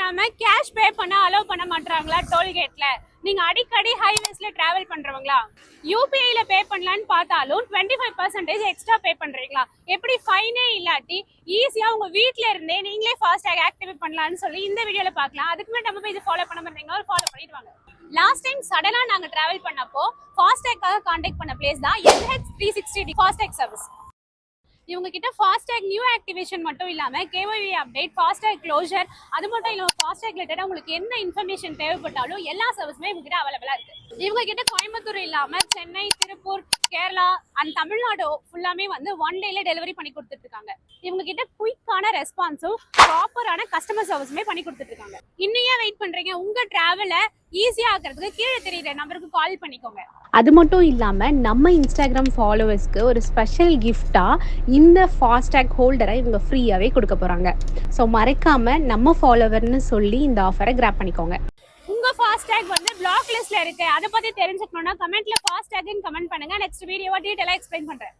இல்லாம cash pay பண்ண allow பண்ண மாட்டாங்களா டோல்கேட்ல? நீங்க அடிக்கடி ஹைவேஸ்ல டிராவல் பண்றவங்களா? யூபிஐல பே பண்ணலான்னு பார்த்தாலும் 25% எக்ஸ்ட்ரா பே பண்றீங்களா? எப்படி ஃபைனே இல்லாட்டி ஈஸியா உங்க வீட்ல இருந்தே நீங்களே ஃபாஸ்டாக் ஆக்டிவேட் பண்ணலாம்னு சொல்லி இந்த வீடியோல பார்க்கலாம். அதுக்கு முன்னாடி நம்ம போய் இது ஃபாலோ பண்ண மாட்டீங்க, ஃபாலோ பண்ணிட்டு வாங்க. லாஸ்ட் டைம் சடனா நாங்க டிராவல் பண்ணப்போ ஃபாஸ்டாக்காக கான்டாக்ட் பண்ண பிளேஸ் தான் NH360 ஃபாஸ்டாக் சர்வீஸ். இவங்க கிட்ட ஃபாஸ்டாக் நியூ ஆக்டிவேஷன் மட்டும் இல்லாம கேஒய்வி அப்டேட், ஃபாஸ்டாக் க்ளோஷர், அது மட்டும் இல்லாம ஃபாஸ்டாக் ரிலேட்டடா உங்களுக்கு என்ன இன்ஃபர்மேஷன் தேவைப்பட்டாலும் எல்லா சர்வீஸுமே இவங்க கிட்ட அவைலபிளா இருக்கு. இவங்க கிட்ட கோயம்புத்தூர் இல்லாம சென்னை, திருப்பூர், கேரளா அண்ட் தமிழ்நாடு ஃபுல்லாமே வந்து 1 டேல டெலிவரி பண்ணி கொடுத்துட்டு இருக்காங்க. இவங்க கிட்ட குயிக்கான ரெஸ்பான்ஸும் ப்ராப்பரான கஸ்டமர் சர்வீஸுமே பண்ணி கொடுத்துட்டு இருக்காங்க. இன்னும் ஏன் வெயிட் பண்றீங்க? உங்க டிராவலை ஈஸியா ஆக்குறதுக்கு கீழே தெரியுற நம்பருக்கு கால் பண்ணிக்கோங்க. அது மட்டும் இல்லாம நம்ம இன்ஸ்டாகிராம் ஃபாலோவர்ஸ்க்கு ஒரு ஸ்பெஷல் கிஃப்டா இந்த ஃபாஸ்டாக் ஹோல்டரை இவங்க ஃப்ரீயாவே கொடுக்க போறாங்க. ஸோ மறக்காம நம்ம ஃபாலோவர்னு சொல்லி இந்த ஆஃபரை கிராப் பண்ணிக்கோங்க. உங்க ஃபாஸ்டாக் வந்து பிளாக் லிஸ்ட்ல இருக்கு, அதை பத்தி தெரிஞ்சுக்கணும்னா கமெண்ட்ல ஃபாஸ்டாக்னு கமெண்ட் பண்ணுங்க. நெக்ஸ்ட் வீடியோவா டீடைலா எக்ஸ்பிளைன் பண்றேன்.